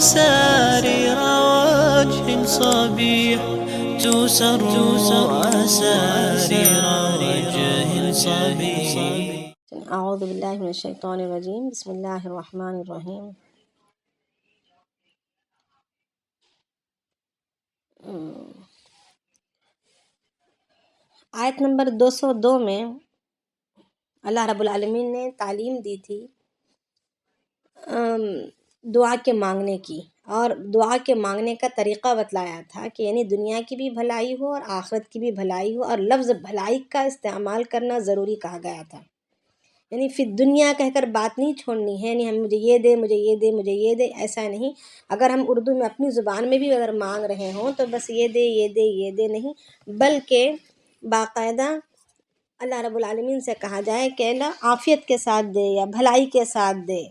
أسارير وجه صبيح تسر أسارير وجه صبيح. اعوذ باللہ من الشیطان الرجیم، بسم اللہ الرحمن الرحیم۔ آیت نمبر 202 میں اللہ رب العالمین نے تعلیم دی تھی دعا کے مانگنے کی، اور دعا کے مانگنے کا طریقہ بتلایا تھا کہ یعنی دنیا کی بھی بھلائی ہو اور آخرت کی بھی بھلائی ہو، اور لفظ بھلائی کا استعمال کرنا ضروری کہا گیا تھا۔ یعنی فی دنیا کہہ کر بات نہیں چھوڑنی ہے، یعنی ہم مجھے یہ دے، مجھے یہ دے، مجھے یہ دے، ایسا نہیں۔ اگر ہم اردو میں اپنی زبان میں بھی اگر مانگ رہے ہوں تو بس یہ دے، یہ دے، یہ دے نہیں، بلکہ باقاعدہ اللہ رب العالمین سے کہا جائے کہ اللہ عافیت کے ساتھ دے یا بھلائی کے ساتھ دے،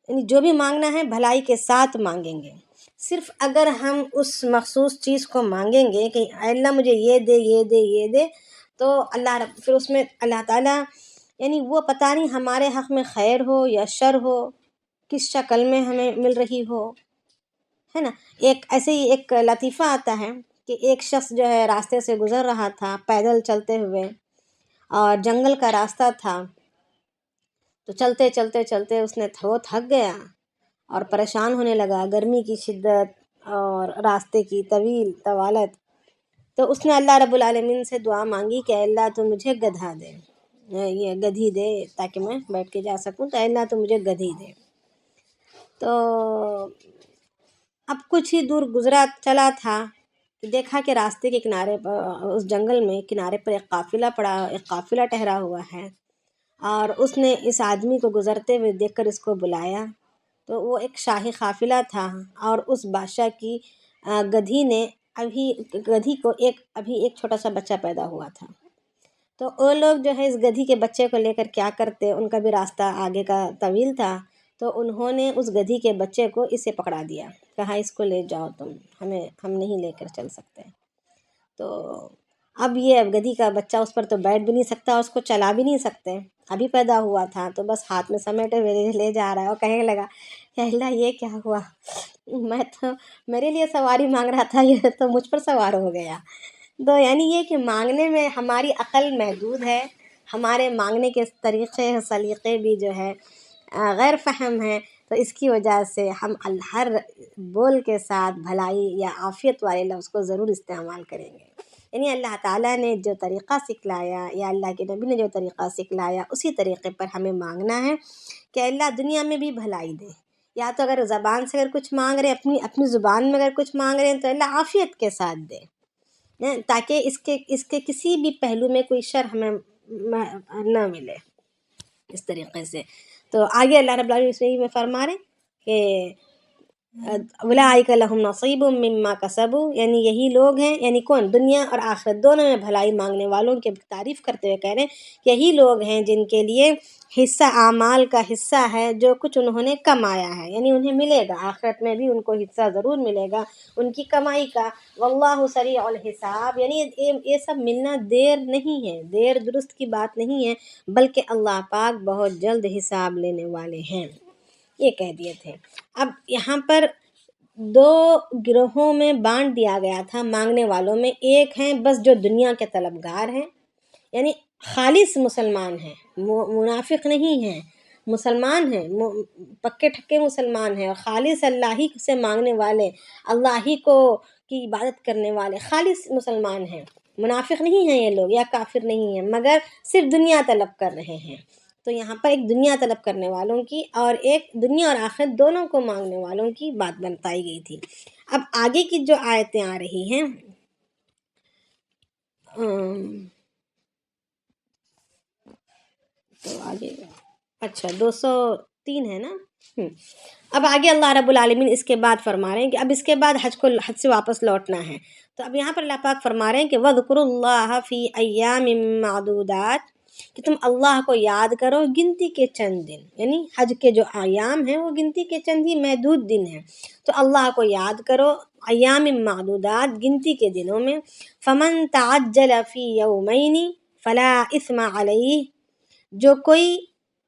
یعنی جو بھی مانگنا ہے بھلائی کے ساتھ مانگیں گے۔ صرف اگر ہم اس مخصوص چیز کو مانگیں گے کہ اے اللہ مجھے یہ دے، یہ دے، یہ دے، تو پھر اس میں اللہ تعالیٰ یعنی وہ پتہ نہیں ہمارے حق میں خیر ہو یا شر ہو، کس شکل میں ہمیں مل رہی ہو، ہے نا۔ ایسے ہی ایک لطیفہ آتا ہے کہ ایک شخص جو ہے راستے سے گزر رہا تھا پیدل چلتے ہوئے، اور جنگل کا راستہ تھا، تو چلتے چلتے چلتے اس نے تھک گیا اور پریشان ہونے لگا، گرمی کی شدت اور راستے کی طوالت، تو اس نے اللہ رب العالمین سے دعا مانگی کہ اے اللہ تو مجھے گدھا دے، یہ گدھی دے تاکہ میں بیٹھ کے جا سکوں، تو اے اللہ تو مجھے گدھی دے۔ تو اب کچھ ہی دور گزرا چلا تھا، دیکھا کہ راستے کے کنارے پر، اس جنگل میں کنارے پر ایک قافلہ ٹھہرا ہوا ہے، اور اس نے اس آدمی کو گزرتے ہوئے دیکھ کر اس کو بلایا، تو وہ ایک شاہی قافلہ تھا، اور اس بادشاہ کی گدھی کو ابھی ایک چھوٹا سا بچہ پیدا ہوا تھا۔ تو وہ لوگ جو ہے اس گدھی کے بچے کو لے کر کیا کرتے، ان کا بھی راستہ آگے کا طویل تھا، تو انہوں نے اس گدھی کے بچے کو اسے پکڑا دیا، کہا اس کو لے جاؤ تم، ہم نہیں لے کر چل سکتے۔ تو اب یہ گدھی کا بچہ اس پر تو بیٹھ بھی نہیں سکتا، اس کو چلا بھی نہیں سکتے، ابھی پیدا ہوا تھا، تو بس ہاتھ میں سمیٹے ہوئے لے جا رہا ہے، اور کہنے لگا کہ اللہ یہ کیا ہوا، میں تو میرے لیے سواری مانگ رہا تھا، یہ تو مجھ پر سوار ہو گیا۔ تو یعنی یہ کہ مانگنے میں ہماری عقل محدود ہے، ہمارے مانگنے کے طریقے سلیقے بھی جو ہے غیر فہم ہیں، تو اس کی وجہ سے ہم ہر بول کے ساتھ بھلائی یا عافیت والے لفظ کو ضرور استعمال کریں گے۔ یعنی اللہ تعالیٰ نے جو طریقہ سکھلایا یا اللہ کے نبی نے جو طریقہ سکھلایا اسی طریقے پر ہمیں مانگنا ہے کہ اللہ دنیا میں بھی بھلائی دے، یا تو اگر زبان سے اگر کچھ مانگ رہے ہیں، اپنی زبان میں اگر کچھ مانگ رہے ہیں تو اللہ عافیت کے ساتھ دے، تاکہ اس کے کسی بھی پہلو میں کوئی شر ہمیں نہ ملے، اس طریقے سے۔ تو آگے اللہ رب العالمین میں فرما رہے کہ اولئک لہم نصیب مما کسبوا، یعنی یہی لوگ ہیں، یعنی کون، دنیا اور آخرت دونوں میں بھلائی مانگنے والوں کی تعریف کرتے ہوئے کہہ رہے ہیں کہ یہی لوگ ہیں جن کے لیے حصہ اعمال کا حصہ ہے، جو کچھ انہوں نے کمایا ہے، یعنی انہیں ملے گا، آخرت میں بھی ان کو حصہ ضرور ملے گا ان کی کمائی کا۔ واللہ سریع الحساب، یعنی یہ سب ملنا دیر نہیں ہے، دیر درست کی بات نہیں ہے، بلکہ اللہ پاک بہت جلد حساب لینے والے ہیں، یہ کہہ دیے تھے۔ اب یہاں پر دو گروہوں میں بانٹ دیا گیا تھا مانگنے والوں میں، ایک ہیں بس جو دنیا کے طلبگار ہیں، یعنی خالص مسلمان ہیں، منافق نہیں ہیں، مسلمان ہیں، پکے ٹھکے مسلمان ہیں، اور خالص اللہ ہی سے مانگنے والے، اللہ ہی کی عبادت کرنے والے خالص مسلمان ہیں، منافق نہیں ہیں یہ لوگ یا کافر نہیں ہیں، مگر صرف دنیا طلب کر رہے ہیں۔ تو یہاں پر ایک دنیا طلب کرنے والوں کی اور ایک دنیا اور آخرت دونوں کو مانگنے والوں کی بات بتائی گئی تھی۔ اب آگے کی جو آیتیں آ رہی ہیں، تو آگے 203 ہے نا۔ اب آگے اللہ رب العالمین اس کے بعد فرما رہے ہیں کہ اب اس کے بعد حج سے واپس لوٹنا ہے، تو اب یہاں پر اللہ پاک فرما رہے ہیں کہ وَاذْكُرُوا اللَّهَ فِي أَيَّامٍ مَّعْدُودَاتٍ، کہ تم اللہ کو یاد کرو گنتی کے چند دن، یعنی حج کے جو ایام ہیں وہ گنتی کے چند ہی محدود دن ہیں، تو اللہ کو یاد کرو ایام معدودات، گنتی کے دنوں میں۔ فَمَن تَعَجَّلَ فِي يَوْمَيْنِ فَلَا إِثْمَ عَلَيْهِ، جو کوئی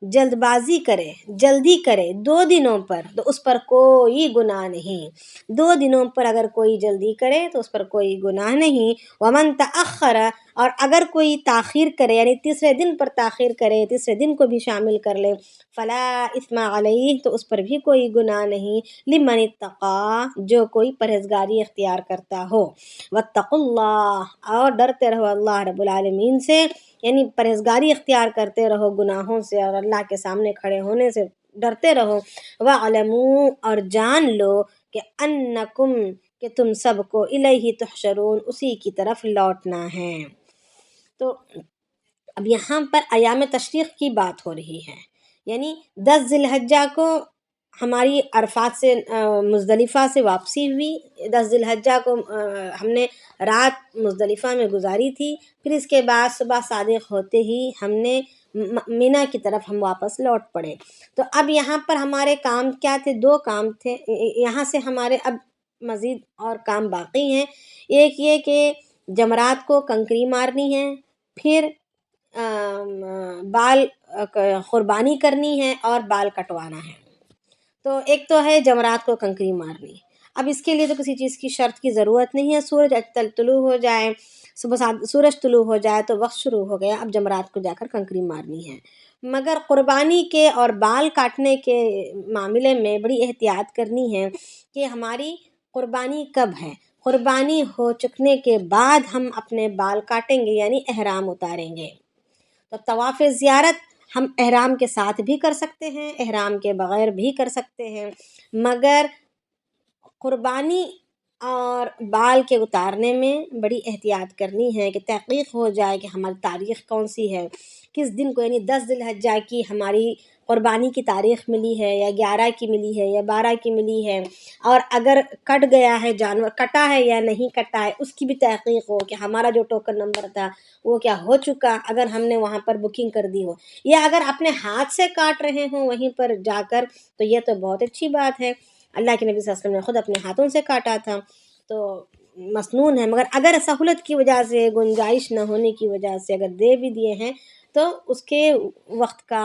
جلد بازی کرے، جلدی کرے 2 دنوں پر تو اس پر کوئی گناہ نہیں۔ 2 دنوں پر اگر کوئی جلدی کرے تو اس پر کوئی گناہ نہیں۔ ومن تأخر، اور اگر کوئی تاخیر کرے یعنی تیسرے دن پر تاخیر کرے، تیسرے دن کو بھی شامل کر لے، فلا اثم علیہ، تو اس پر بھی کوئی گناہ نہیں۔ لمن اتقی، جو کوئی پرہیزگاری اختیار کرتا ہو۔ واتقوا اللہ، اور ڈرتے رہو اللہ رب العالمین سے، یعنی پرہیزگاری اختیار کرتے رہو گناہوں سے اور اللہ کے سامنے کھڑے ہونے سے ڈرتے رہو۔ وَاعْلَمُوا، اور جان لو کہ انکم، کہ تم سب کو الیہ تحشرون، اسی کی طرف لوٹنا ہے۔ تو اب یہاں پر ایام تشریق کی بات ہو رہی ہے، یعنی 10 ذی الحجہ کو ہماری عرفات سے مزدلفہ سے واپسی ہوئی۔ 10 ذی الحجہ کو ہم نے رات مزدلفہ میں گزاری تھی، پھر اس کے بعد صبح صادق ہوتے ہی ہم نے مینا کی طرف ہم واپس لوٹ پڑے۔ تو اب یہاں پر ہمارے کام کیا تھے؟ 2 کام تھے۔ یہاں سے ہمارے اب مزید اور کام باقی ہیں۔ ایک یہ کہ جمرات کو کنکری مارنی ہے، پھر بال قربانی کرنی ہے اور بال کٹوانا ہے۔ تو ایک تو ہے جمرات کو کنکری مارنی۔ اب اس کے لیے تو کسی چیز کی شرط کی ضرورت نہیں ہے، سورج طلوع ہو جائے، سورج طلوع ہو جائے تو وقت شروع ہو گیا، اب جمرات کو جا کر کنکری مارنی ہے۔ مگر قربانی کے اور بال کاٹنے کے معاملے میں بڑی احتیاط کرنی ہے کہ ہماری قربانی کب ہے۔ قربانی ہو چکنے کے بعد ہم اپنے بال کاٹیں گے، یعنی احرام اتاریں گے۔ تو طواف زیارت ہم احرام کے ساتھ بھی کر سکتے ہیں، احرام کے بغیر بھی کر سکتے ہیں، مگر قربانی اور بال کے اتارنے میں بڑی احتیاط کرنی ہے کہ تحقیق ہو جائے کہ ہماری تاریخ کون سی ہے، کس دن کو، یعنی 10 ذی الحجہ کی ہماری قربانی کی تاریخ ملی ہے یا 11 کی ملی ہے یا 12 کی ملی ہے، اور اگر کٹ گیا ہے جانور، کٹا ہے یا نہیں کٹا ہے، اس کی بھی تحقیق ہو کہ ہمارا جو ٹوکن نمبر تھا وہ کیا ہو چکا، اگر ہم نے وہاں پر بکنگ کر دی ہو، یا اگر اپنے ہاتھ سے کاٹ رہے ہوں وہیں پر جا کر، تو یہ تو بہت اچھی بات ہے۔ اللہ کے نبی صلی اللہ علیہ وسلم نے خود اپنے ہاتھوں سے کاٹا تھا، تو مسنون ہے۔ مگر اگر سہولت کی وجہ سے، گنجائش نہ ہونے کی وجہ سے اگر دے بھی دیے ہیں تو اس کے وقت کا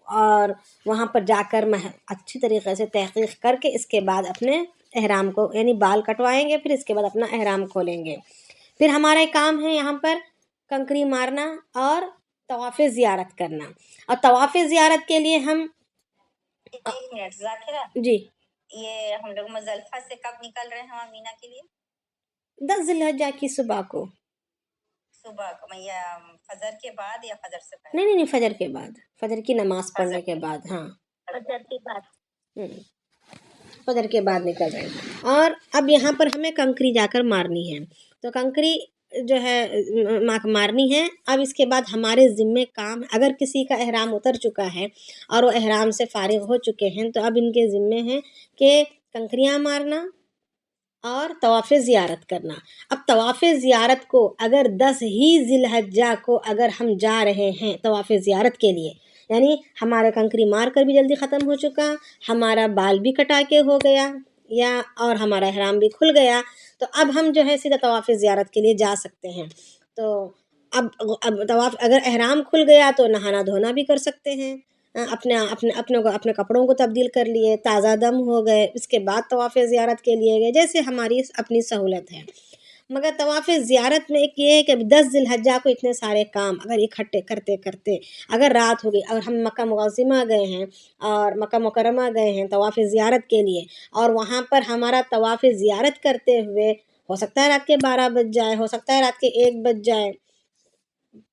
اور وہاں پر جا کر اچھی طریقے سے تحقیق کر کے اس کے بعد اپنے احرام کو، یعنی بال کٹوائیں گے، پھر اس کے بعد اپنا احرام کھولیں گے۔ پھر ہمارا کام ہے یہاں پر کنکری مارنا اور طواف زیارت کرنا۔ اور طواف زیارت کے لیے ہم 1 منٹ ذاکرہ، جی یہ ہم لوگ مزدلفہ سے کب نکل رہے ہیں وہاں مینا کے لیے؟ 10 ذی الحجہ کی صبح کو، صبح کو، یا فجر کے بعد یا فجر سے پہلے؟ نہیں فجر کے بعد، فجر کی نماز پڑھنے کے بعد، ہاں فجر کے بعد۔ فجر کے بعد نکل رہے ہیں۔ اور اب یہاں پر ہمیں کنکری جا کر مارنی ہے، تو کنکری جو ہے مارنی ہے۔ اب اس کے بعد ہمارے ذمے کام، اگر کسی کا احرام اتر چکا ہے اور وہ احرام سے فارغ ہو چکے ہیں، تو اب ان کے ذمے ہیں کہ کنکریاں مارنا اور طواف زیارت کرنا۔ اب طواف زیارت کو اگر 10 ہی ذی الحجہ کو اگر ہم جا رہے ہیں طواف زیارت کے لیے، یعنی ہمارا کنکری مار کر بھی جلدی ختم ہو چکا، ہمارا بال بھی کٹا کے ہو گیا، یا اور ہمارا احرام بھی کھل گیا، تو اب ہم جو ہے سیدھا طواف زیارت کے لیے جا سکتے ہیں۔ تو اب طواف، اگر احرام کھل گیا تو نہانا دھونا بھی کر سکتے ہیں، اپنے کپڑوں کو تبدیل کر لیے، تازہ دم ہو گئے، اس کے بعد طواف زیارت کے لیے گئے، جیسے ہماری اپنی سہولت ہے۔ مگر طواف زیارت میں ایک یہ ہے کہ 10 ذی الحجہ کو اتنے سارے کام اگر اکٹھے کرتے کرتے اگر رات ہو گئی، اگر ہم مکہ معظمہ گئے ہیں اور مکہ مکرمہ گئے ہیں طواف زیارت کے لیے، اور وہاں پر ہمارا طواف زیارت کرتے ہوئے ہو سکتا ہے رات کے 12 بج جائے، ہو سکتا ہے رات کے 1 بج جائے،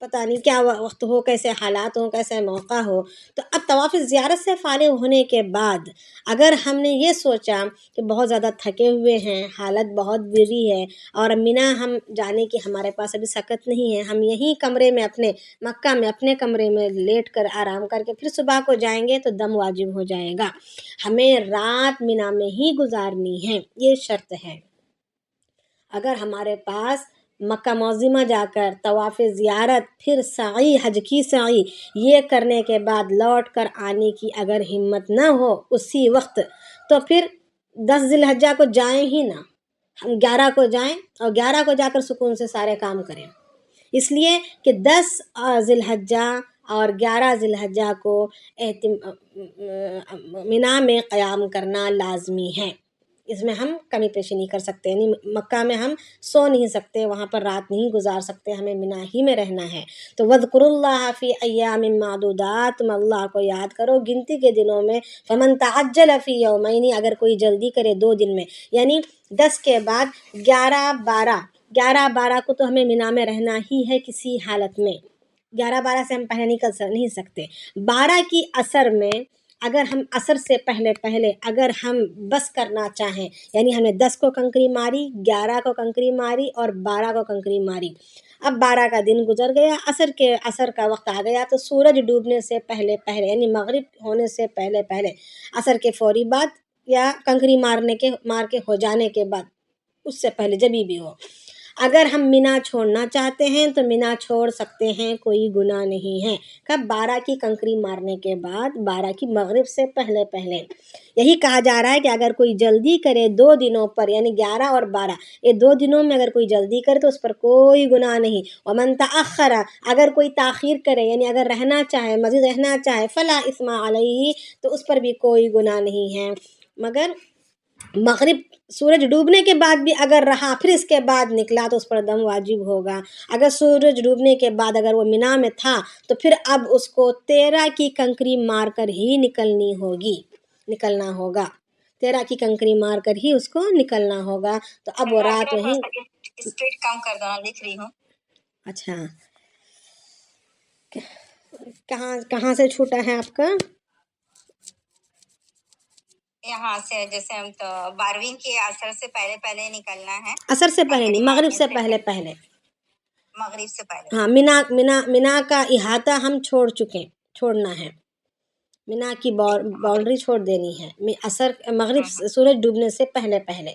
پتہ نہیں کیا وقت ہو، کیسے حالات ہوں، کیسے موقع ہو، تو اب طواف زیارت سے فارغ ہونے کے بعد اگر ہم نے یہ سوچا کہ بہت زیادہ تھکے ہوئے ہیں، حالت بہت بری ہے، اور مینا ہم جانے کی ہمارے پاس ابھی سکت نہیں ہے، ہم یہیں کمرے میں اپنے مکہ میں اپنے کمرے میں لیٹ کر آرام کر کے پھر صبح کو جائیں گے تو دم واجب ہو جائے گا، ہمیں رات مینا میں ہی گزارنی ہے، یہ شرط ہے۔ اگر ہمارے پاس مکہ معظمہ جا کر طواف زیارت، پھر سعی، حج کی سعی، یہ کرنے کے بعد لوٹ کر آنے کی اگر ہمت نہ ہو اسی وقت، تو پھر 10 ذی الحجہ کو جائیں ہی نہ، ہم 11 کو جائیں اور 11 کو جا کر سکون سے سارے کام کریں، اس لیے کہ 10 ذی الحجہ اور 11 ذی الحجہ کو منا میں قیام کرنا لازمی ہے. اس میں ہم کمی پیشی نہیں کر سکتے، یعنی مکہ میں ہم سو نہیں سکتے، وہاں پر رات نہیں گزار سکتے، ہمیں منا ہی میں رہنا ہے. تو وَاذْكُرُوا اللَّهَ فِي أَيَّامٍ مَّعْدُودَاتٍ، تم اللہ کو یاد کرو گنتی کے دنوں میں. فَمَن تَعَجَّلَ فِي يَوْمَيْنِ، اگر کوئی جلدی کرے 2 دن میں، یعنی 10 کے بعد 11 12 کو تو ہمیں منا میں رہنا ہی ہے کسی حالت میں. 11 12 سے ہم پہلے نہیں سکتے. 12 کی عصر میں اگر ہم عصر سے پہلے اگر ہم بس کرنا چاہیں، یعنی ہم نے 10 کو کنکری ماری، 11 کو کنکری ماری اور 12 کو کنکری ماری. اب 12 کا دن گزر گیا، عصر کا وقت آ گیا، تو سورج ڈوبنے سے پہلے یعنی مغرب ہونے سے پہلے عصر کے فوری بعد یا کنکری مار کے ہو جانے کے بعد، اس سے پہلے جبھی بھی ہو، اگر ہم منا چھوڑنا چاہتے ہیں تو منا چھوڑ سکتے ہیں، کوئی گناہ نہیں ہے. کب؟ 12 کی کنکری مارنے کے بعد، 12 کی مغرب سے پہلے. یہی کہا جا رہا ہے کہ اگر کوئی جلدی کرے 2 دنوں پر، یعنی 11 اور 12، یہ 2 دنوں میں اگر کوئی جلدی کرے تو اس پر کوئی گناہ نہیں. ومن تأخر، اگر کوئی تاخیر کرے، یعنی اگر رہنا چاہے، مزید رہنا چاہے، فلا اثم علیہ، تو اس پر بھی کوئی گناہ نہیں ہے. مگر مغرب سورج ڈوبنے کے بعد بھی اگر رہا، پھر اس کے بعد نکلا، تو اس پر دم واجب ہوگا. اگر سورج ڈوبنے کے بعد اگر وہ منا میں تھا تو پھر اب اس کو 13 کی کنکری مار کر ہی نکلنا ہوگا. 13 کی کنکری مار کر ہی اس کو نکلنا ہوگا. تو اب وہ رات وہیں. اسپیڈ کم کر دو، لکھ رہی ہوں. اچھا، کہاں سے چھوٹا ہے آپ کا؟ یہاں سے جیسے ہم تو 12ویں کے عصر سے پہلے نکلنا ہے. عصر سے پہلے نہیں، مغرب سے پہلے. مغرب سے پہلے. ہاں، منا کا احاطہ ہم چھوڑنا ہے. منا کی باؤنڈری چھوڑ دینی ہے. مغرب سورج ڈوبنے سے پہلے.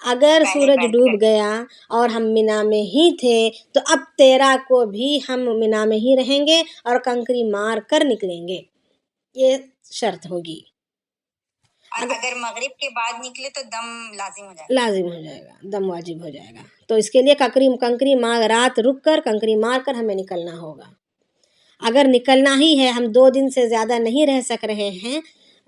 اگر سورج ڈوب گیا اور ہم منا میں ہی تھے تو اب 13 کو بھی ہم منا میں ہی رہیں گے اور کنکری مار کر نکلیں گے، یہ شرط ہوگی. اور اگر مغرب کے بعد نکلے تو دم لازم ہو جائے گا، دم واجب ہو جائے گا. تو اس کے لیے کنکری مار، رات رک کر کنکری مار کر ہمیں نکلنا ہوگا. اگر نکلنا ہی ہے، ہم 2 دن سے زیادہ نہیں رہ سک رہے ہیں،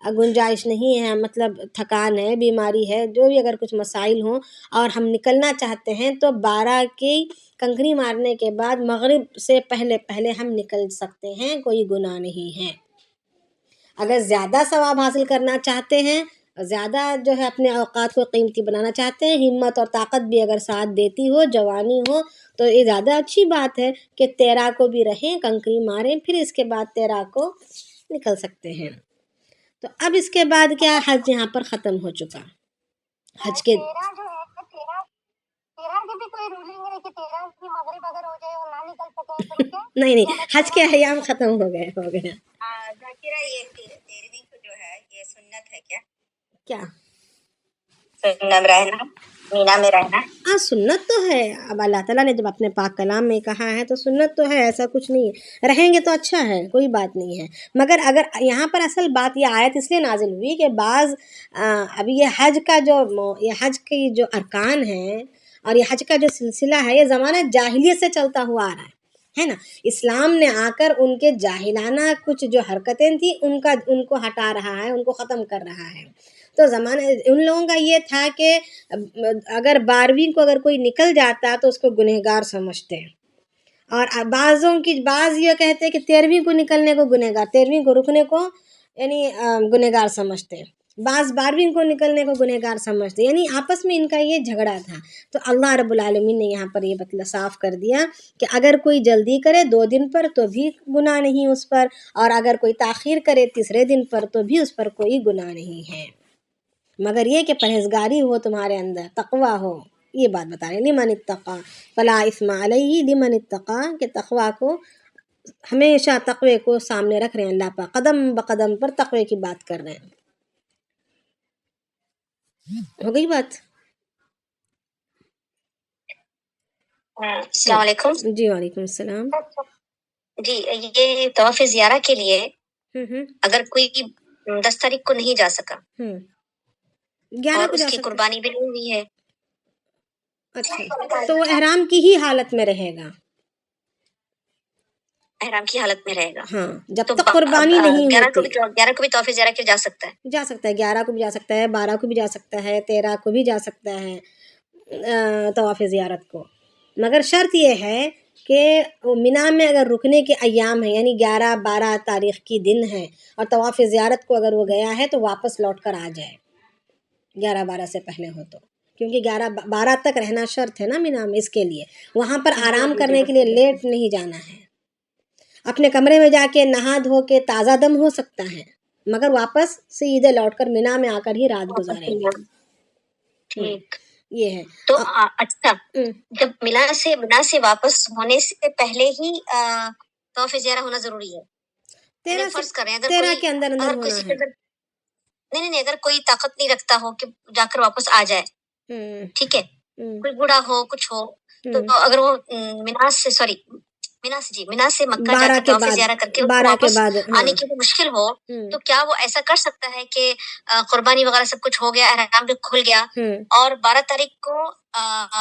گنجائش نہیں ہے، مطلب تھکان ہے، بیماری ہے، جو بھی اگر کچھ مسائل ہوں اور ہم نکلنا چاہتے ہیں تو 12 کی کنکری مارنے کے بعد مغرب سے پہلے ہم نکل سکتے ہیں، کوئی گناہ نہیں ہے. اگر زیادہ ثواب حاصل کرنا چاہتے ہیں، زیادہ جو ہے اپنے اوقات کو قیمتی بنانا چاہتے ہیں، ہمت اور طاقت بھی اگر ساتھ دیتی ہو، جوانی ہو، تو یہ زیادہ اچھی بات ہے کہ 13 کو بھی رہیں، کنکری ماریں، پھر اس کے بعد 13 کو نکل سکتے ہیں. تو اب اس کے بعد کیا، حج یہاں پر ختم ہو چکا. حج کے 13 جو ہے 13 کی بھی کوئی رولنگ ہے کہ 13 کی مغرب اگر ہو جائے اور نہ نکل سکے نہیں، حج کے ایام ختم ہو گئے. ذاکرہ، یہ 13ویں کو جو ہے یہ سنت ہے کیا سنت رہنا، مینا میں رہنا؟ ہاں، سنت تو ہے. اب اللہ تعالیٰ نے جب اپنے پاک کلام میں کہا ہے تو سنت تو ہے، ایسا کچھ نہیں ہے. رہیں گے تو اچھا ہے، کوئی بات نہیں ہے. مگر اگر یہاں پر اصل بات یہ آیت اس لیے نازل ہوئی کہ بعض اب یہ حج کی جو ارکان ہیں اور یہ حج کا جو سلسلہ ہے، یہ زمانہ جاہلیت سے چلتا ہوا آ رہا ہے نا. اسلام نے آ کر ان کے جاہلانہ کچھ جو حرکتیں تھیں ان کو ہٹا رہا ہے، ان کو ختم کر رہا ہے. تو ان لوگوں کا یہ تھا کہ اگر 12ویں کو اگر کوئی نکل جاتا تو اس کو گنہگار سمجھتے ہیں، اور بعض یہ کہتے ہیں کہ 13ویں کو نکلنے کو گنہگار، 13ویں کو رکنے کو یعنی گنہگار سمجھتے ہیں. بعض 12ویں کو نکلنے کو گنہگار سمجھتے، یعنی آپس میں ان کا یہ جھگڑا تھا. تو اللہ رب العالمین نے یہاں پر یہ صاف کر دیا کہ اگر کوئی جلدی کرے 2 دن پر تو بھی گناہ نہیں اس پر، اور اگر کوئی تاخیر کرے 3رے دن پر تو بھی اس پر کوئی گناہ نہیں ہے، مگر یہ کہ پرہیزگاری ہو تمہارے اندر، تقوی ہو. یہ بات بتا رہے لمن اتقا فلا اثم علیہ، لمن اتقا، کہ تقوی کو ہمیشہ تقوی کو سامنے رکھ رہے ہیں. اللہ پاک قدم بقدم پر تقوی کی بات کر رہے ہیں. ہو گئی بات؟ السلام علیکم. جی وعلیکم السلام. جی، یہ طواف زیارہ کے لیے اگر کوئی 10 تاریخ کو نہیں جا سکا 11 اور کو اس جا کی سکتے. قربانی بھی نہیں ہوئی ہے، اچھا، تو وہ احرام کی ہی حالت میں رہے گا. احرام کی حالت میں رہے گا. ہاں جب تو تک قربانی نہیں 11 کو ہوتی. بھی 11 کو بھی طواف زیارہ کے جا سکتا ہے. جا سکتا ہے، 11 کو بھی جا سکتا ہے، 12 کو بھی جا سکتا ہے، 13 کو بھی جا سکتا ہے طواف زیارت کو. مگر شرط یہ ہے کہ مینا میں اگر رکنے کے ایام ہیں، یعنی 11 12 تاریخ کی دن ہے اور طواف زیارت کو اگر وہ گیا ہے تو واپس لوٹ کر آ جائے 11 12 سے پہلے ہو تو، کیونکہ 11 12 تک رہنا شرط ہے نا مینا میں. اس کے لیے وہاں پر آرام کرنے کے لیے لیٹ نہیں جانا ہے. اپنے کمرے میں جا کے نہا دھو کے تازہ دم ہو سکتا ہے، مگر واپس سیدھے لوٹ کر مینا میں آ کر ہی رات گزاریں گے. ٹھیک. یہ ہے. تو اچھا، جب منا سے واپس ہونے سے پہلے ہی طواف زیارہ ہونا ضروری ہے. 13 فرض کریں اگر 13 کوئی کے اندر اگر ہونا کسی ہے. کے اندر نہیں اگر کوئی طاقت نہیں رکھتا ہو کہ جا کر واپس آ جائے، ٹھیک ہے، کوئی بوڑھا ہو کچھ ہو، تو اگر وہ مینا سے مکہ جا 12 کر کے طواف بعد زیارہ کر کے 12 کے واپس بعد آنے کے لیے مشکل ہو، تو کیا وہ ایسا کر سکتا ہے کہ قربانی وغیرہ سب کچھ ہو گیا، احرام بھی کھل گیا اور 12 تاریخ کو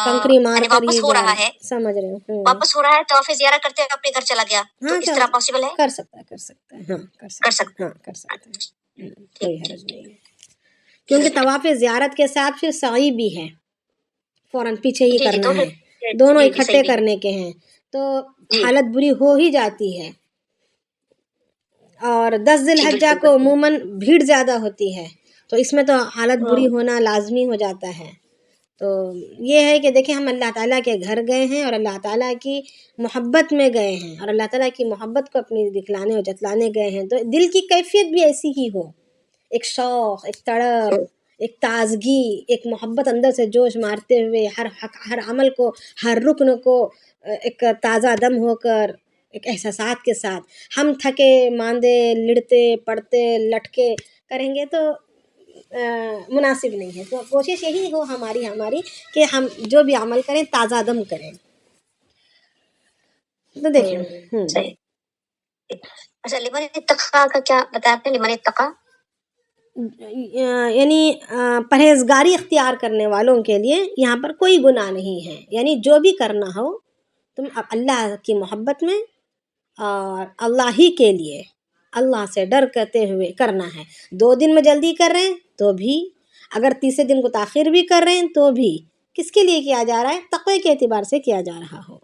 کنکری مار یعنی کر واپس ہی ہو جا رہا ہے، سمجھ رہے ہوں. واپس ہو رہا ہے طواف زیارہ کرتے ہوئے اپنے گھر چلا گیا، تو ہاں اس طرح پاسبل ہے؟ کر سکتا ہے ہاں کر سکتا ہاں کر سکتا ہے. ہے. کوئی حرج نہیں ہے، کیونکہ طواف زیارت کے ساتھ پھر سعی بھی ہے، فوراً پیچھے ہی کرنا ہے، دونوں اکٹھے کرنے کے ہیں، تو حالت بری ہو ہی جاتی ہے. اور 10 ذی الحجہ کو عموماً بھیڑ زیادہ ہوتی ہے، تو اس میں تو حالت بری ہونا لازمی ہو جاتا ہے. تو یہ ہے کہ دیکھیں ہم اللہ تعالیٰ کے گھر گئے ہیں اور اللہ تعالیٰ کی محبت میں گئے ہیں اور اللہ تعالیٰ کی محبت کو اپنی دکھلانے اور جتلانے گئے ہیں، تو دل کی کیفیت بھی ایسی ہی ہو، ایک شوق، ایک تڑپ، ایک تازگی، ایک محبت اندر سے جوش مارتے ہوئے ہر عمل کو، ہر رکن کو ایک تازہ دم ہو کر، ایک احساسات کے ساتھ. ہم تھکے ماندے لڑتے پڑتے لٹکے کریں گے تو مناسب نہیں ہے. تو کوشش یہی ہو ہماری کہ ہم جو بھی عمل کریں تازہ دم کریں. تو دیکھیں صحیح. اچھا، لمن اتقا کا کیا بتایا آپ نے؟ لمن اتقا یعنی پرہیزگاری اختیار کرنے والوں کے لیے یہاں پر کوئی گناہ نہیں ہے. یعنی جو بھی کرنا ہو تم اللہ کی محبت میں اور اللہ ہی کے لیے اللہ سے ڈر کرتے ہوئے کرنا ہے. 2 دن میں جلدی کر رہے ہیں تو بھی، اگر تیسرے دن کو تاخیر بھی کر رہے ہیں تو بھی کس کے لیے کیا جا رہا ہے؟ تقوی کے اعتبار سے کیا جا رہا ہو.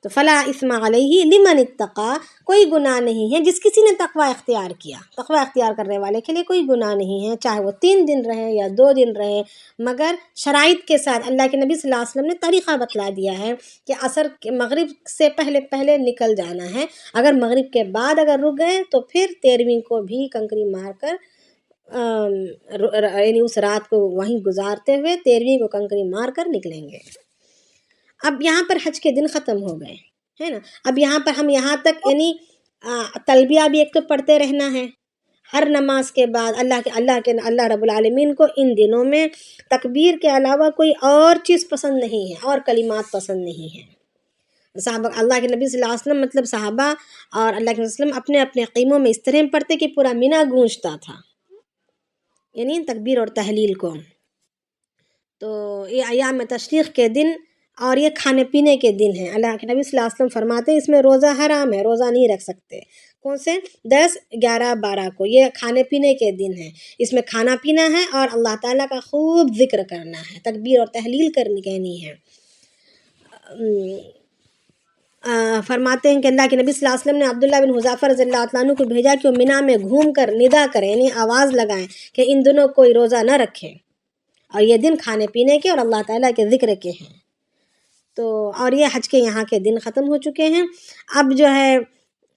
تو فلا اثم علیہ لمن اتقا، کوئی گناہ نہیں ہے جس کسی نے تقوی اختیار کیا. تقوی اختیار کرنے والے کے لیے کوئی گناہ نہیں ہے، چاہے وہ 3 دن رہے یا 2 دن رہے، مگر شرائط کے ساتھ. اللہ کے نبی صلی اللہ علیہ وسلم نے طریقہ بتلا دیا ہے کہ عصر مغرب سے پہلے نکل جانا ہے. اگر مغرب کے بعد اگر رک گئے تو پھر 13ویں کو بھی کنکری مار کر یعنی اس رات کو وہیں گزارتے ہوئے 13ویں کو کنکری مار کر نکلیں گے. اب یہاں پر حج کے دن ختم ہو گئے ہے نا. اب یہاں پر ہم یہاں تک یعنی تلبیہ بھی ایک تو پڑھتے رہنا ہے ہر نماز کے بعد. اللہ رب العالمین کو ان دنوں میں تکبیر کے علاوہ کوئی اور چیز پسند نہیں ہے، اور کلمات پسند نہیں ہیں. صحابہ اللہ کے نبی صلی اللہ علیہ وسلم مطلب صحابہ اور اللہ کے وسلم اپنے اپنے قیموں میں اس طرح پڑھتے کہ پورا مینا گونجتا تھا، یعنی تکبیر اور تحلیل کو. تو یہ ایام تشریق کے دن اور یہ کھانے پینے کے دن ہیں. اللہ کے نبی صلی اللہ علیہ وسلم فرماتے ہیں اس میں روزہ حرام ہے، روزہ نہیں رکھ سکتے. کون سے؟ 10 11 12 کو یہ کھانے پینے کے دن ہیں، اس میں کھانا پینا ہے اور اللہ تعالیٰ کا خوب ذکر کرنا ہے، تکبیر اور تحلیل کہنی ہے. فرماتے ہیں کہ اللہ کے نبی صلی اللہ علیہ وسلم نے عبداللہ بن حذیفہ رضی اللہ عنہ کو بھیجا کہ وہ مینا میں گھوم کر ندا کریں، یعنی آواز لگائیں کہ ان دنوں کوئی روزہ نہ رکھیں، اور یہ دن کھانے پینے کے اور اللہ تعالیٰ کے ذکر کے ہیں. تو اور یہ حج کے یہاں کے دن ختم ہو چکے ہیں. اب جو ہے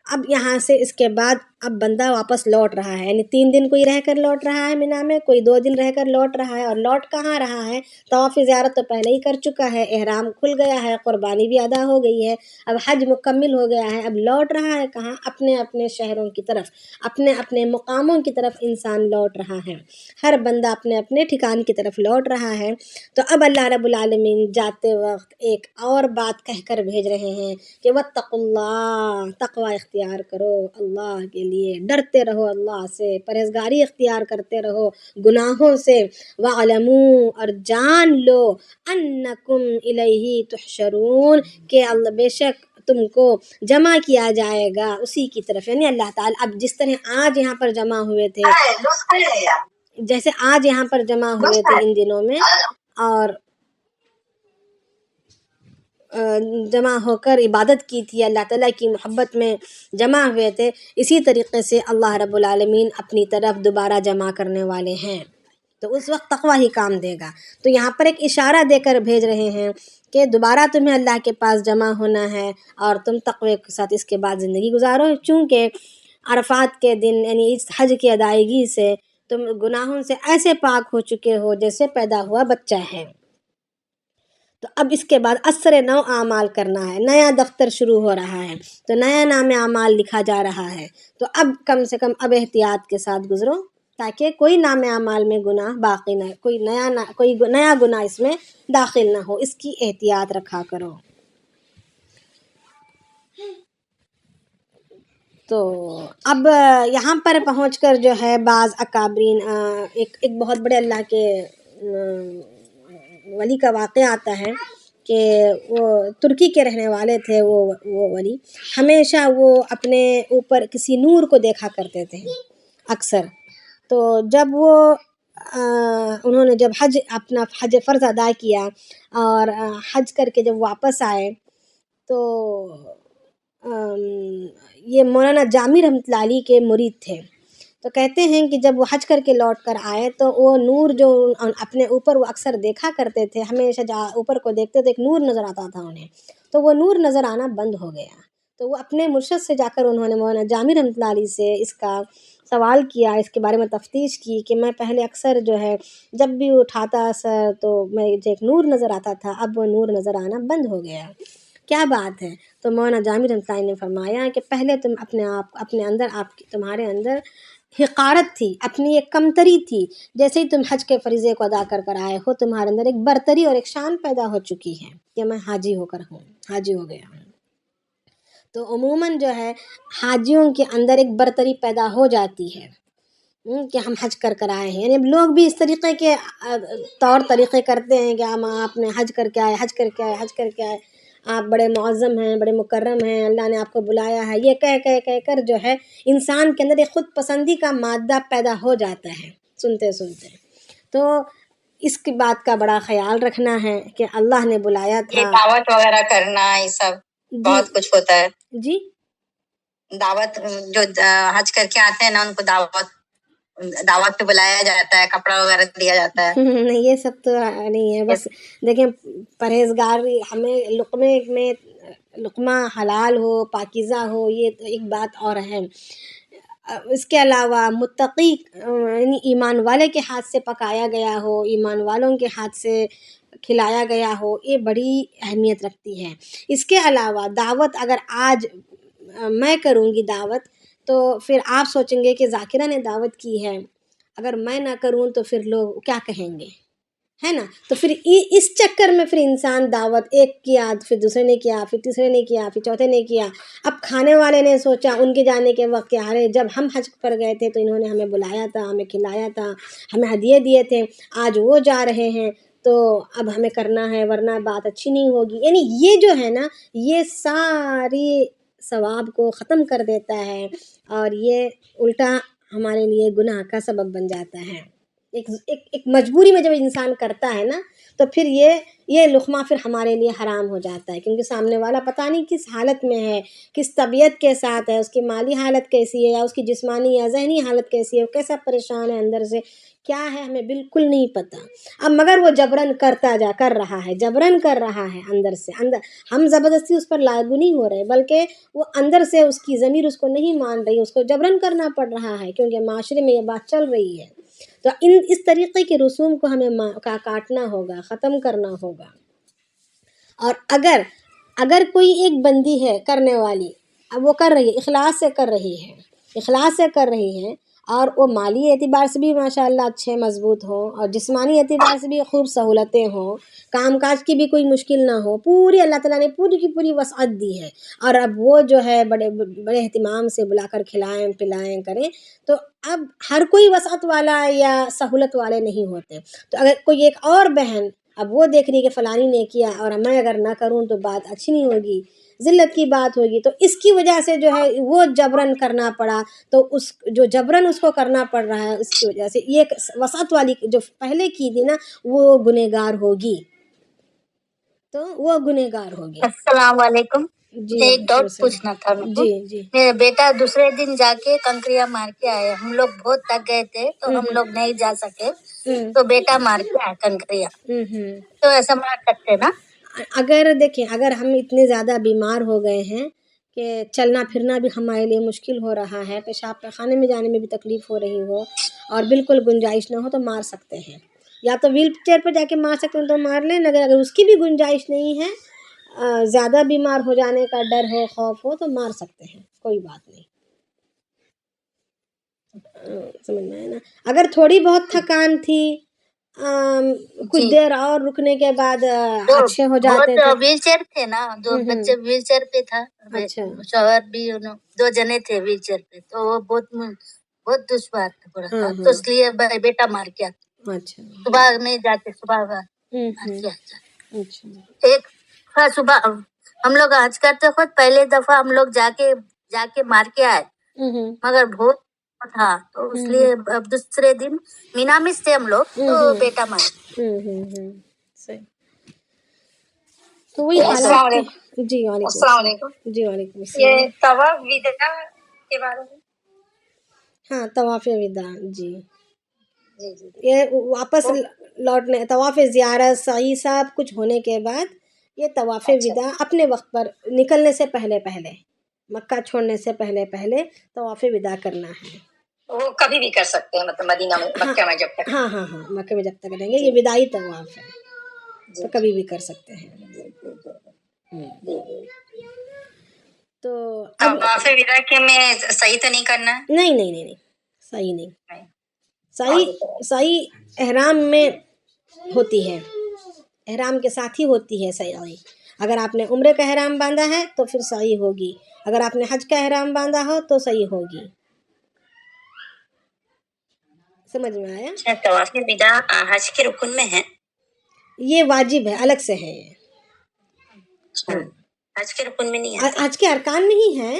اب یہاں سے اس کے بعد اب بندہ واپس لوٹ رہا ہے، یعنی 3 دن کوئی رہ کر لوٹ رہا ہے مینا میں، کوئی 2 دن رہ کر لوٹ رہا ہے. اور لوٹ کہاں رہا ہے؟ طواف زیارت تو پہلے ہی کر چکا ہے، احرام کھل گیا ہے، قربانی بھی ادا ہو گئی ہے، اب حج مکمل ہو گیا ہے. اب لوٹ رہا ہے کہاں؟ اپنے اپنے شہروں کی طرف، اپنے اپنے مقاموں کی طرف انسان لوٹ رہا ہے، ہر بندہ اپنے اپنے ٹھکان کی طرف لوٹ رہا ہے. تو اب اللہ رب العالمین جاتے وقت ایک اور بات کہہ کر بھیج رہے ہیں کہ واتقوا اللہ، تقوی اختیار کرو اللہ کے لیے، ڈرتے رہو اللہ سے، پرہیزگاری اختیار کرتے رہو گناہوں سے. وَاعْلَمُوا، اور جان لو، أَنَّكُمْ إِلَيْهِ تُحْشَرُونَ، کہ اللہ بے شک تم کو جمع کیا جائے گا اسی کی طرف. یعنی اللہ تعالیٰ اب جس طرح آج یہاں پر جمع ہوئے تھے، جیسے آج یہاں پر جمع ہوئے تھے ان دنوں میں، اور جمع ہو کر عبادت کی تھی، اللہ تعالیٰ کی محبت میں جمع ہوئے تھے، اسی طریقے سے اللہ رب العالمین اپنی طرف دوبارہ جمع کرنے والے ہیں. تو اس وقت تقویٰ ہی کام دے گا. تو یہاں پر ایک اشارہ دے کر بھیج رہے ہیں کہ دوبارہ تمہیں اللہ کے پاس جمع ہونا ہے اور تم تقوی کے ساتھ اس کے بعد زندگی گزارو، چونکہ عرفات کے دن یعنی اس حج کی ادائیگی سے تم گناہوں سے ایسے پاک ہو چکے ہو جیسے پیدا ہوا بچہ ہے. تو اب اس کے بعد اثر نو اعمال کرنا ہے، نیا دفتر شروع ہو رہا ہے، تو نیا نام اعمال لکھا جا رہا ہے. تو اب کم سے کم اب احتیاط کے ساتھ گزرو تاکہ کوئی نام اعمال میں گناہ باقی نہ، کوئی نیا گناہ اس میں داخل نہ ہو، اس کی احتیاط رکھا کرو. تو اب یہاں پر پہنچ کر جو ہے بعض اکابرین ایک بہت بڑے اللہ کے ولی کا واقعہ آتا ہے کہ وہ ترکی کے رہنے والے تھے. وہ ولی ہمیشہ وہ اپنے اوپر کسی نور کو دیکھا کرتے تھے اکثر. تو جب وہ انہوں نے جب اپنا حج فرض ادا کیا اور حج کر کے جب واپس آئے تو یہ مولانا جامی رحمۃ اللہ علیہ کے مرید تھے. تو کہتے ہیں کہ جب وہ حج کر کے لوٹ کر آئے تو وہ نور جو اپنے اوپر وہ اکثر دیکھا کرتے تھے، ہمیشہ اوپر کو دیکھتے تو ایک نور نظر آتا تھا انہیں، تو وہ نور نظر آنا بند ہو گیا. تو وہ اپنے مرشد سے جا کر انہوں نے مولانا جامی رحمۃ اللہ علیہ سے اس کا سوال کیا، اس کے بارے میں تفتیش کی کہ میں پہلے اکثر جو ہے جب بھی اٹھاتا سر تو مجھے ایک نور نظر آتا تھا، اب وہ نور نظر آنا بند ہو گیا، کیا بات ہے؟ تو مولانا جامی رحمۃ اللہ علیہ نے فرمایا کہ پہلے تم اپنے اندر تمہارے اندر حقارت تھی، اپنی ایک کمتری تھی. جیسے ہی تم حج کے فریضے کو ادا کر آئے ہو، تمہارے اندر ایک برتری اور ایک شان پیدا ہو چکی ہے کہ میں حاجی ہو گیا ہوں. تو عموماً جو ہے حاجیوں کے اندر ایک برتری پیدا ہو جاتی ہے کہ ہم حج کر آئے ہیں. یعنی لوگ بھی اس طریقے کے طور طریقے کرتے ہیں کہ ہم آپ نے حج کر کے آئے، آپ بڑے معظم ہیں، بڑے مکرم ہیں، اللہ نے آپ کو بلایا ہے، یہ کہہ کر جو ہے انسان کے اندر ایک خود پسندی کا مادہ پیدا ہو جاتا ہے سنتے. تو اس کی بات کا بڑا خیال رکھنا ہے کہ اللہ نے بلایا تھا. یہ دعوت وغیرہ کرنا، یہ سب بہت کچھ ہوتا ہے. جی دعوت جو حج کر کے آتے ہیں نا، ان کو دعوت پہ بلایا جاتا ہے، کپڑا وغیرہ دیا جاتا ہے. نہیں یہ سب تو نہیں ہے. بس دیکھیں پرہیزگاری، ہمیں لقمہ حلال ہو، پاکیزہ ہو، یہ تو ایک بات اور ہے. اس کے علاوہ متقی یعنی ایمان والے کے ہاتھ سے پکایا گیا ہو، ایمان والوں کے ہاتھ سے کھلایا گیا ہو، یہ بڑی اہمیت رکھتی ہے. اس کے علاوہ دعوت اگر آج میں کروں گی دعوت تو پھر آپ سوچیں گے کہ ذاکرہ نے دعوت کی ہے، اگر میں نہ کروں تو پھر لوگ کیا کہیں گے، ہے نا. تو پھر اس چکر میں پھر انسان دعوت ایک کیا، پھر دوسرے نے کیا، پھر تیسرے نے کیا، پھر چوتھے نے کیا. اب کھانے والے نے سوچا ان کے جانے کے وقت کہ ارے جب ہم حج پر گئے تھے تو انہوں نے ہمیں بلایا تھا، ہمیں کھلایا تھا، ہمیں ہدیے دیے تھے، آج وہ جا رہے ہیں تو اب ہمیں کرنا ہے ورنہ بات اچھی نہیں ہوگی. یعنی یہ جو ہے نا، یہ ساری ثواب کو ختم کر دیتا ہے اور یہ الٹا ہمارے لیے گناہ کا سبب بن جاتا ہے. ایک مجبوری میں جب انسان کرتا ہے نا تو پھر یہ لقمہ پھر ہمارے لیے حرام ہو جاتا ہے، کیونکہ سامنے والا پتہ نہیں کس حالت میں ہے، کس طبیعت کے ساتھ ہے، اس کی مالی حالت کیسی ہے یا اس کی جسمانی یا ذہنی حالت کیسی ہے، کیسا پریشان ہے اندر سے، کیا ہے ہمیں بالکل نہیں پتہ. اب مگر وہ جبراً کر رہا ہے اندر سے، ہم زبردستی اس پر لاگو نہیں ہو رہے، بلکہ وہ اندر سے اس کی ضمیر اس کو نہیں مان رہی، اس کو جبراً کرنا پڑ رہا ہے کیونکہ معاشرے میں یہ بات چل رہی ہے. تو اس طریقے کے رسوم کو ہمیں کاٹنا ہوگا، ختم کرنا ہوگا. اور اگر کوئی ایک بندی ہے کرنے والی، اب وہ کر رہی ہے، اخلاص سے کر رہی ہے اور وہ مالی اعتبار سے بھی ماشاءاللہ اچھے مضبوط ہوں اور جسمانی اعتبار سے بھی خوب سہولتیں ہوں، کام کاج کی بھی کوئی مشکل نہ ہو، پوری اللہ تعالیٰ نے پوری کی پوری وسعت دی ہے، اور اب وہ جو ہے بڑے بڑے اہتمام سے بلا کر کھلائیں پلائیں کریں. تو اب ہر کوئی وسعت والا یا سہولت والے نہیں ہوتے. تو اگر کوئی ایک اور بہن اب وہ دیکھ رہی کہ فلانی نے کیا اور میں اگر نہ کروں تو بات اچھی نہیں ہوگی، ذلت کی بات ہوگی، تو اس کی وجہ سے جو ہے وہ جبرن کرنا پڑا، تو اس جو جبرن اس کو کرنا پڑ رہا ہے اس کی وجہ سے یہ وسعت والی جو پہلے کی تھی نا وہ گنہگار ہوگی، تو وہ گنہگار ہوگی۔ السلام علیکم، جی ایک وعلیکم ڈاؤٹ السلام۔ پوچھنا تھا میرے کو۔ جی جی۔ میرا بیٹا دوسرے دن جا کے کنکریاں مار کے آئے، ہم لوگ بہت تک گئے تھے تو ہم لوگ نہیں جا سکے، تو بیٹا مار کے آیا کنکریاں، تو ایسا مار سکتے نا؟ اگر دیکھیں اگر ہم اتنے زیادہ بیمار ہو گئے ہیں کہ چلنا پھرنا بھی ہمارے لیے مشکل ہو رہا ہے، پیشاب پخانے میں جانے میں بھی تکلیف ہو رہی ہو اور بالکل گنجائش نہ ہو تو مار سکتے ہیں، یا تو ویل چیئر پہ جا کے مار سکتے ہیں تو مار لیں، اگر اس کی بھی گنجائش نہیں ہے، زیادہ بیمار ہو جانے کا ڈر ہو، خوف ہو، تو مار سکتے ہیں، کوئی بات نہیں۔ سمجھ میں آیا نا؟ اگر تھوڑی بہت تھکان تھی، کچھ دیر اور رکنے کے بعد اچھے ہو جاتے تھے۔ بہت ویل چیئر تھے نا، دو بچے ویل چیئر پہ تھا، شوہر بھی دو جنے تھے ویل چیئر پہ، تو وہ بہت دشوار تھا، تو اس لیے بیٹا مار کیا، صبح میں جاتے، صبح ایک صبح ہم لوگ حج کرتے وقت پہلے دفعہ ہم لوگ جا کے مار کے آئے، مگر بہت تھا تو اس لیے اب دوسرے دن مینا میں تھے ہم لوگ، تو بیٹا مار۔ صحیح۔ تو وہی حالات۔ جی وعلیکم السلام۔ جی وعلیکم السلام۔ یہ طواف وداع کے بارے میں؟ ہاں طواف وداع، جی یہ واپس لوٹنے، طواف زیارت سعی سب کچھ ہونے کے بعد یہ طواف وداع اپنے وقت پر نکلنے سے پہلے مکہ چھوڑنے سے پہلے طواف وداع کرنا ہے۔ وہ کبھی بھی کر سکتے ہیں، مطلب مدینہ میں، مکہ میں جب تک۔ ہاں مکہ میں جب تک رہیں گے، یہ وداعی طواف ہے تو کبھی بھی کر سکتے ہیں۔ تو طواف وداع کے میں صحیح تو نہیں کرنا؟ نہیں صحیح نہیں، صحیح احرام میں ہوتی ہے، احرام کے ساتھ ہی ہوتی ہے صحیح۔ اگر آپ نے عمرے کا احرام باندھا ہے تو پھر صحیح ہوگی، اگر آپ نے حج کا احرام باندھا ہو تو صحیح ہوگی۔ سمجھ میں آیا؟ طواف وداع حج کے رکن میں ہے؟ یہ واجب ہے، الگ سے ہے، حج کے رکن میں نہیں ہے، حج کے ارکان میں ہی ہے،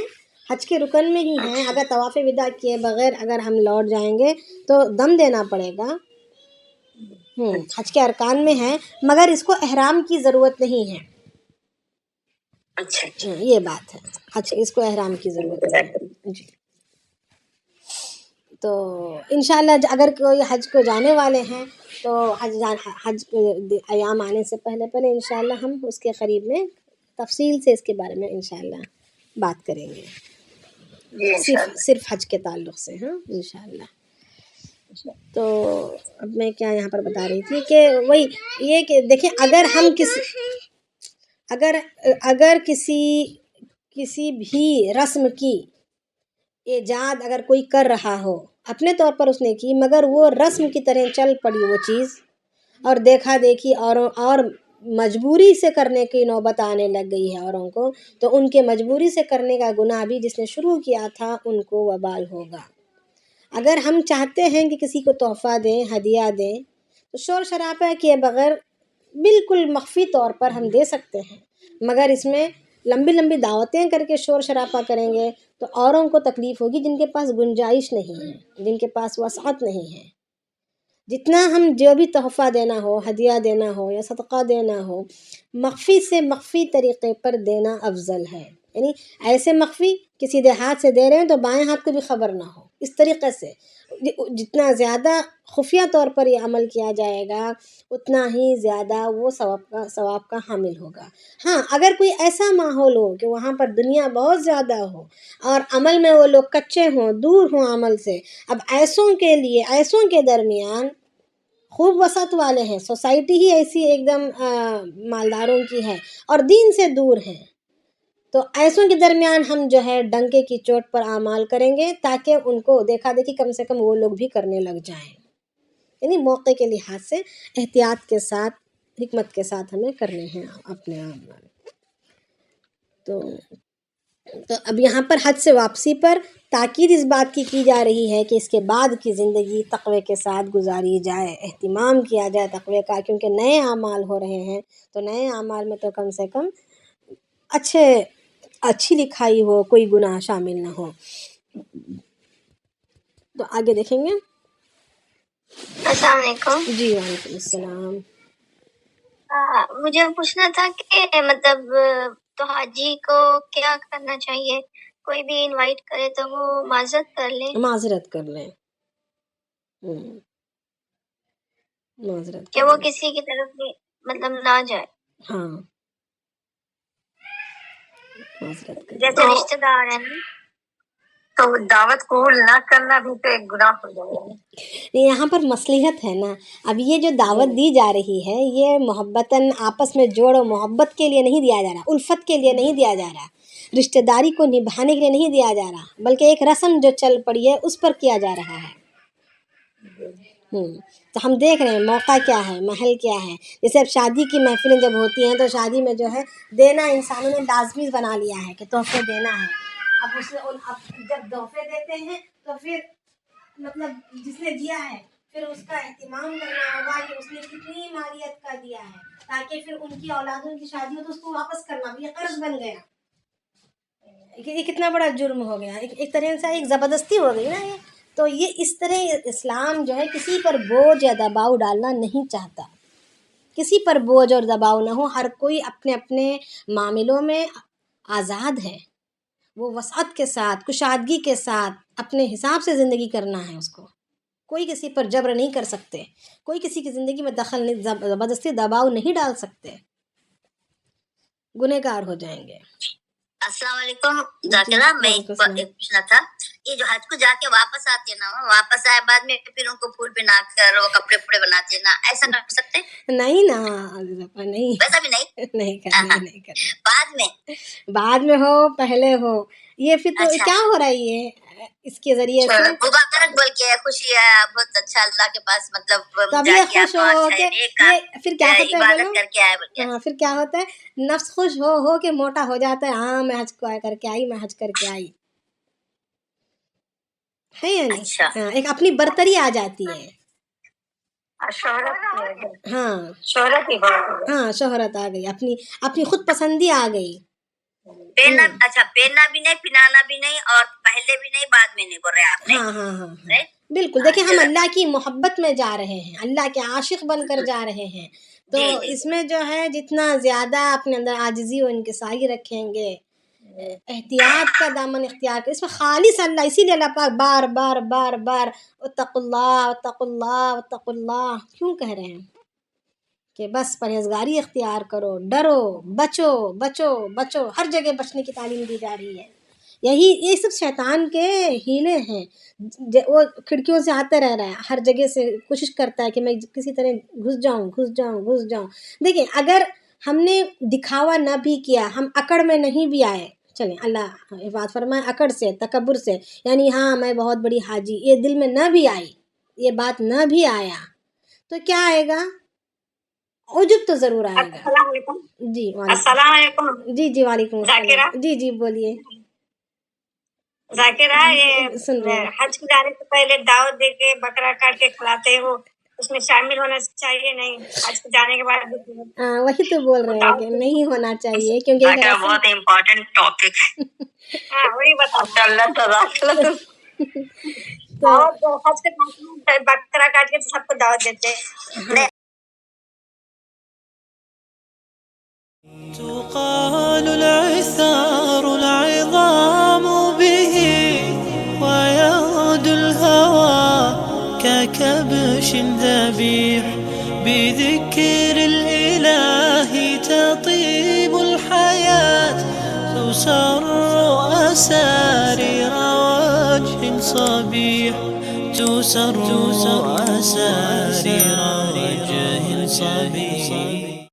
حج کے رکن میں ہی ہے۔ اگر طواف وداع کیے بغیر اگر ہم لوٹ جائیں گے تو دم دینا پڑے گا، حج کے ارکان میں ہے، مگر اس کو احرام کی ضرورت نہیں ہے۔ اچھا یہ بات ہے، حج اس کو احرام کی ضرورت نہیں ہے۔ جی تو انشاءاللہ اگر کوئی حج کو جانے والے ہیں تو حج ایام آنے سے پہلے انشاءاللہ ہم اس کے قریب میں تفصیل سے اس کے بارے میں انشاءاللہ بات کریں گے، صرف حج کے تعلق سے، ہاں انشاءاللہ۔ تو اب میں کیا یہاں پر بتا رہی تھی کہ وہی یہ کہ دیکھیں اگر کسی بھی رسم کی ایجاد اگر کوئی کر رہا ہو، اپنے طور پر اس نے کی، مگر وہ رسم کی طرح چل پڑی وہ چیز اور دیکھا دیکھی اور مجبوری سے کرنے کی نوبت آنے لگ گئی ہے اوروں کو، تو ان کے مجبوری سے کرنے کا گناہ بھی جس نے شروع کیا تھا ان کو وبال ہوگا۔ اگر ہم چاہتے ہیں کہ کسی کو تحفہ دیں، ہدیہ دیں، تو شور شرابہ کیے بغیر بالکل مخفی طور پر ہم دے سکتے ہیں، مگر اس میں لمبی دعوتیں کر کے شور شرابہ کریں گے تو اوروں کو تکلیف ہوگی جن کے پاس گنجائش نہیں ہے، جن کے پاس وسعت نہیں ہے۔ جتنا ہم جو بھی تحفہ دینا ہو، ہدیہ دینا ہو یا صدقہ دینا ہو، مخفی سے مخفی طریقے پر دینا افضل ہے، یعنی ایسے مخفی کسی دیہات سے دے رہے ہیں تو بائیں ہاتھ کو بھی خبر نہ ہو، اس طریقے سے جتنا زیادہ خفیہ طور پر یہ عمل کیا جائے گا اتنا ہی زیادہ وہ ثواب کا حامل ہوگا۔ ہاں اگر کوئی ایسا ماحول ہو کہ وہاں پر دنیا بہت زیادہ ہو اور عمل میں وہ لوگ کچے ہوں، دور ہوں عمل سے، اب ایسوں کے درمیان خوب وسعت والے ہیں، سوسائٹی ہی ایسی ایک دم مالداروں کی ہے اور دین سے دور ہیں، تو ایسوں کے درمیان ہم جو ہے ڈنکے کی چوٹ پر اعمال کریں گے تاکہ ان کو دیکھا دیکھی کم سے کم وہ لوگ بھی کرنے لگ جائیں، یعنی موقع کے لحاظ سے احتیاط کے ساتھ، حکمت کے ساتھ ہمیں کرنے ہیں اپنے اعمال۔ تو اب یہاں پر حج سے واپسی پر تاکید اس بات کی جا رہی ہے کہ اس کے بعد کی زندگی تقوی کے ساتھ گزاری جائے، اہتمام کیا جائے تقوی کا، کیونکہ نئے اعمال ہو رہے ہیں، تو نئے اعمال میں تو کم سے کم اچھے اچھی لکھائی ہو، کوئی گناہ شامل نہ ہو. تو آگے دیکھیں گے. السلام علیکم. جی وعلیکم السلام. مجھے پوچھنا تھا کہ مطلب تو حاجی کو کیا کرنا چاہیے؟ کوئی بھی انوائٹ کرے تو وہ معذرت کر لیں. معذرت کہ کر وہ لیں. کسی کی طرف بھی مطلب نہ جائے، ہاں معذرت کر لیں. جیسے رشتے دار ہیں تو دعوت قبول نہ کرنا بھی تو ایک گناہ ہو جائے گا. یہاں پر مصلحت ہے نا. اب یہ جو دعوت دی جا رہی ہے یہ محبتاً آپس میں جوڑ و محبت کے لیے نہیں دیا جا رہا، الفت کے لیے نہیں دیا جا رہا، رشتہ داری کو نبھانے کے لیے نہیں دیا جا رہا، بلکہ ایک رسم جو چل پڑی ہے اس پر کیا جا رہا ہے. تو ہم دیکھ رہے ہیں موقع کیا ہے، محل کیا ہے. جیسے اب شادی کی محفلیں جب ہوتی ہیں تو شادی میں جو ہے دینا انسانوں نے لازمی بنا لیا ہے کہ تحفے دینا ہے. اب جب تحفے دیتے ہیں تو پھر مطلب جس نے دیا ہے پھر اس کا اہتمام کرنا ہوگا کہ اس نے کتنی مالیت کا دیا ہے، تاکہ پھر ان کی اولادوں کی شادی ہو تو اس کو واپس کرنا بھی یہ قرض بن گیا. یہ کتنا بڑا جرم ہو گیا، ایک طرح سے ایک زبردستی ہو گئی نا یہ. تو یہ اس طرح اسلام جو ہے کسی پر بوجھ یا دباؤ ڈالنا نہیں چاہتا. کسی پر بوجھ اور دباؤ نہ ہو، ہر کوئی اپنے اپنے معاملوں میں آزاد ہے. وہ وسعت کے ساتھ، کشادگی کے ساتھ اپنے حساب سے زندگی کرنا ہے اس کو. کوئی کسی پر جبر نہیں کر سکتے، کوئی کسی کی زندگی میں دخل نہیں، زبردستی دباؤ نہیں ڈال سکتے، گنہگار ہو جائیں گے. السلام علیکم ذاکرہ. میں ایک پوچھنا تھا، یہ جو حج کو جا کے واپس آتے ہیں نا، واپس آئے بعد میں پھر ان کو پھول پہنا کر وہ کپڑے پڑے بناتے ہیں نا، ایسا کر سکتے؟ نہیں نا نہیں، ویسا بھی نہیں، نہیں کرنا، نہیں کرنا. بعد میں ہو پہلے ہو، یہ پھر تو کیا ہو رہا ہے یہ اس کے ذریعے سے مبارک بول کے خوشی ہے، بہت اچھا اللہ کے پاس مطلب تب یہ خوش ہو کہ یہ پھر کیا ہوتا ہے عبادت کر کے آئے بول کے. ہاں پھر کیا ہوتا ہے، نفس خوش ہو کے موٹا ہو جاتا ہے. ہاں میں حج کو کر کے آئی، میں حج کر کے آئی ہے یا نہیں. ہاں ایک اپنی برتری آ جاتی ہے. ہاں شہرت آ گئی، اپنی خود پسندی آ گئی. پہننا بھی نہیں، پہنانا بھی نہیں، اور پہلے بھی نہیں، بعد میں نہیں بول رہے آپ نے. ہاں بالکل. دیکھیں ہم اللہ کی محبت میں جا رہے ہیں، اللہ کے عاشق بن کر جا رہے ہیں. تو اس میں جو ہے جتنا زیادہ اپنے اندر عاجزی و انکساری رکھیں گے، احتیاط کا دامن اختیار کر، اس میں خالص اللہ، اسی لیے اللہ پاک بار بار بار بار اتقوا اللہ اتقوا اللہ اتقوا اللہ کیوں کہہ رہے ہیں کہ بس پرہیزگاری اختیار کرو، ڈرو، بچو بچو بچو. ہر جگہ بچنے کی تعلیم دی جا رہی ہے. یہ سب شیطان کے ہیلے ہیں. وہ کھڑکیوں سے آتا رہ رہا ہے، ہر جگہ سے کوشش کرتا ہے کہ میں کسی طرح گھس جاؤں. دیکھیں اگر ہم نے دکھاوا نہ بھی کیا، ہم اکڑ میں نہیں بھی آئے، چلیں اللہ حفاظ فرمائے اکڑ سے، تکبر سے، یعنی ہاں میں بہت بڑی حاجی، یہ دل میں نہ بھی آئی، یہ بات نہ بھی آیا، تو کیا آئے گا؟ عجب تو ضرور آئے گا. السلام علیکم. جی السلام علیکم. جی وعلیکم السلام. جی بولیے. ذاکرہ یہ سن رہے ہیں. حج کو جانے سے پہلے دعوت دے کے بکرا کاٹ کے کھلاتے ہو، اس میں شامل ہونا چاہیے نہیں؟ حج کو جانے کے بعد وہی تو بول رہے ہیں کہ نہیں ہونا چاہیے، کیونکہ بہت امپورٹنٹ ٹاپک. ہاں وہی بتاؤ. اللہ تعالیٰ حج کے بکرا کاٹ کے سب کو دعوت دیتے ہیں. تقال العثار العظام به ويغدو الهوى ككبش ذبيح بذكر الإله تطيب الحياة تسر أسارير وجه صبيح تسر أسارير وجه صبيح.